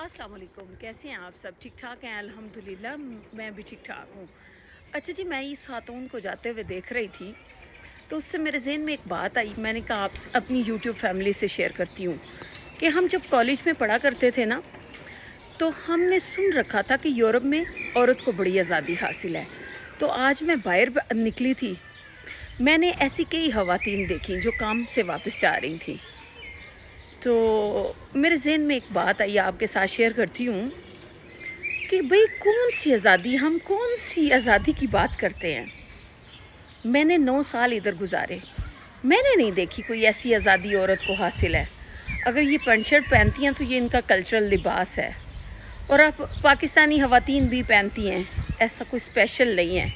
अस्सलाम वालेकुम। कैसे हैं आप सब? ठीक ठाक हैं? अल्हम्दुलिल्लाह मैं भी ठीक ठाक हूँ। अच्छा जी, मैं इस खातून को जाते हुए देख रही थी तो उससे मेरे जहन में एक बात आई। मैंने कहा आप अपनी यूट्यूब फैमिली से शेयर करती हूँ कि हम जब कॉलेज में पढ़ा करते थे ना, तो हमने सुन रखा था कि यूरोप में औरत को बड़ी आज़ादी हासिल है। तो आज मैं बाहर निकली थी, मैंने ऐसी कई ख़वातीन देखी जो काम से वापस जा रही थी। तो मेरे जहन में एक बात आई, आपके साथ शेयर करती हूँ कि भाई कौन सी आज़ादी, हम कौन सी आज़ादी की बात करते हैं। मैंने 9 साल इधर गुजारे, मैंने नहीं देखी कोई ऐसी आज़ादी औरत को हासिल है। अगर ये पैंट शर्ट पहनती हैं तो ये इनका कल्चरल लिबास है, और अब पाकिस्तानी ख़वातीन भी पहनती हैं, ऐसा कोई स्पेशल नहीं है।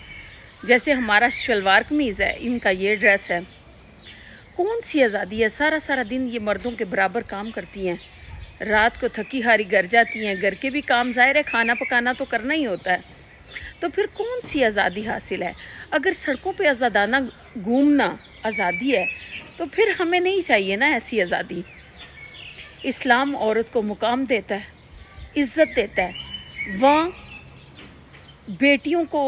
जैसे हमारा शलवार कमीज़ है, इनका ये ड्रेस है। कौन सी आज़ादी है? सारा सारा दिन ये मर्दों के बराबर काम करती हैं, रात को थकी हारी घर जाती हैं। घर के भी काम ज़ाहिर है, खाना पकाना तो करना ही होता है। तो फिर कौन सी आज़ादी हासिल है? अगर सड़कों पे आज़ादाना घूमना आज़ादी है तो फिर हमें नहीं चाहिए ना ऐसी आज़ादी। इस्लाम औरत को मुकाम देता है, इज़्ज़त देता है। वहाँ बेटियों को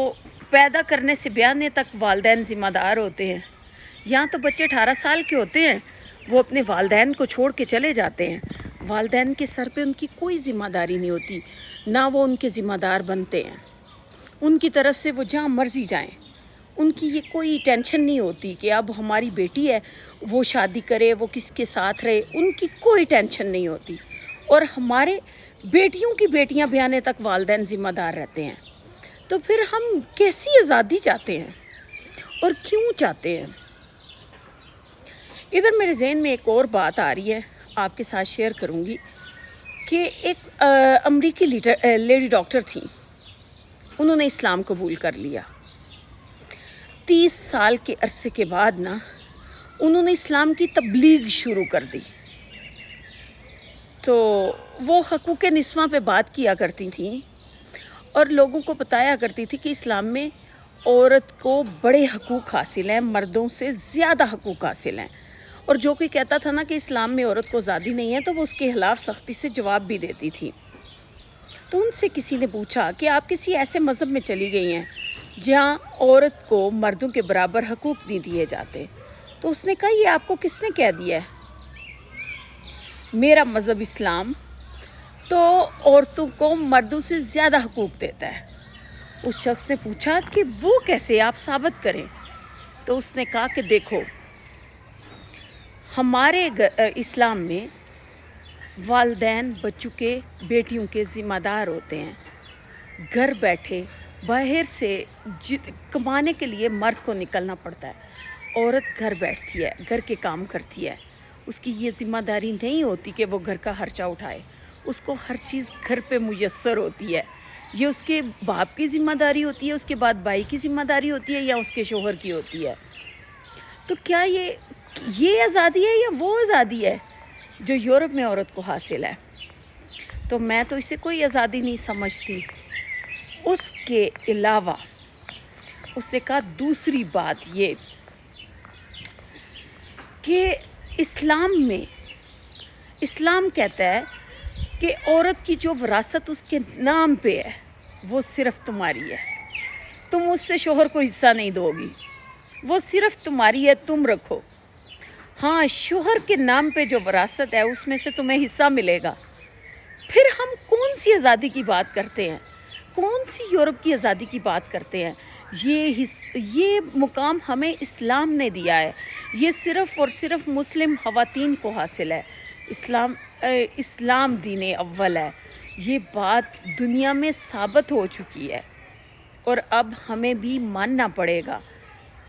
पैदा करने से ब्याने तक वालिदैन ज़िम्मेदार होते हैं। यहाँ तो बच्चे 18 साल के होते हैं, वो अपने वालिदैन को छोड़ के चले जाते हैं। वालिदैन के सर पे उनकी कोई ज़िम्मेदारी नहीं होती, ना वो उनके ज़िम्मेदार बनते हैं। उनकी तरफ से वो जहाँ मर्ज़ी जाएं, उनकी ये कोई टेंशन नहीं होती कि अब हमारी बेटी है, वो शादी करे, वो किसके साथ रहे, उनकी कोई टेंशन नहीं होती। और हमारे बेटियों की बेटियाँ ब्याने तक वालिदैन ज़िम्मेदार रहते हैं। तो फिर हम कैसी आज़ादी चाहते हैं और क्यों चाहते हैं? इधर मेरे जहन में एक और बात आ रही है, आपके साथ शेयर करूंगी कि एक अमरीकी लेडी डॉक्टर थी, उन्होंने इस्लाम कबूल कर लिया। 30 साल के अरसे के बाद ना उन्होंने इस्लाम की तबलीग शुरू कर दी। तो वो हकूक़ निस्वां पे बात किया करती थी और लोगों को बताया करती थी कि इस्लाम में औरत को बड़े हकूक़ हासिल हैं, मर्दों से ज़्यादा हकूक़ हासिल हैं। और जो कोई कहता था ना कि इस्लाम में औरत को आज़ादी नहीं है, तो वो उसके ख़िलाफ़ सख्ती से जवाब भी देती थी। तो उनसे किसी ने पूछा कि आप किसी ऐसे मज़हब में चली गई हैं जहाँ औरत को मर्दों के बराबर हकूक़ नहीं दिए जाते। तो उसने कहा, ये आपको किसने कह दिया है? मेरा मज़हब इस्लाम तो औरतों को मर्दों से ज़्यादा हकूक़ देता है। उस शख्स ने पूछा कि वो कैसे, आप साबित करें। तो उसने कहा कि देखो, हमारे इस्लाम में वालिदैन बच्चों के, बेटियों के ज़िम्मेदार होते हैं। घर बैठे बाहर से कमाने के लिए मर्द को निकलना पड़ता है, औरत घर बैठती है, घर के काम करती है। उसकी ये ज़िम्मेदारी नहीं होती कि वो घर का खर्चा उठाए, उसको हर चीज़ घर पे मुयस्सर होती है। ये उसके बाप की ज़िम्मेदारी होती है, उसके बाद भाई की ज़िम्मेदारी होती है, या उसके शोहर की होती है। तो क्या ये आज़ादी है या वो आज़ादी है जो यूरोप में औरत को हासिल है? तो मैं तो इसे कोई आज़ादी नहीं समझती। उसके अलावा उसने कहा दूसरी बात ये कि इस्लाम कहता है कि औरत की जो विरासत उसके नाम पे है वो सिर्फ़ तुम्हारी है, तुम उससे शोहर को हिस्सा नहीं दोगी, वो सिर्फ़ तुम्हारी है, तुम रखो। हाँ, शोहर के नाम पे जो विरासत है उसमें से तुम्हें हिस्सा मिलेगा। फिर हम कौन सी आज़ादी की बात करते हैं, कौन सी यूरोप की आज़ादी की बात करते हैं? ये मुकाम हमें इस्लाम ने दिया है, ये सिर्फ़ और सिर्फ़ मुस्लिम ख़वातीन को हासिल है। इस्लाम दीन अव्वल है, ये बात दुनिया में साबित हो चुकी है। और अब हमें भी मानना पड़ेगा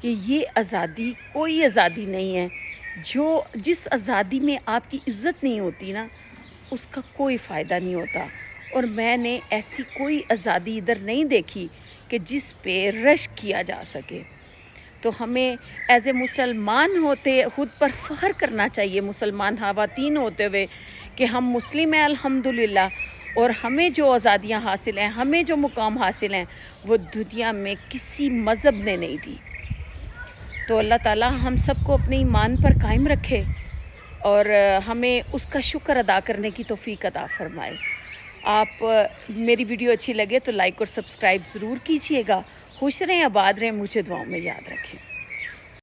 कि ये आज़ादी कोई आज़ादी नहीं है। जिस आज़ादी में आपकी इज़्ज़त नहीं होती ना, उसका कोई फ़ायदा नहीं होता। और मैंने ऐसी कोई आज़ादी इधर नहीं देखी कि जिस पे रश किया जा सके। तो हमें एज़ ए मुसलमान होते खुद पर फ़ख्र करना चाहिए, मुसलमान ख़वातीन होते हुए, कि हम मुस्लिम हैं अल्हम्दुलिल्लाह। और हमें जो आज़ादियाँ हासिल हैं, हमें जो मुकाम हासिल हैं, वो दुनिया में किसी मज़हब ने नहीं दी। तो अल्लाह ताला हम सबको अपने ईमान पर कायम रखे और हमें उसका शुक्र अदा करने की तौफ़ीक अता फ़रमाए। آپ میری ویڈیو اچھی لگے تو لائک اور سبسکرائب ضرور کیجیے گا. خوش رہیں، آباد رہیں، مجھے دعاؤں میں یاد رکھیں.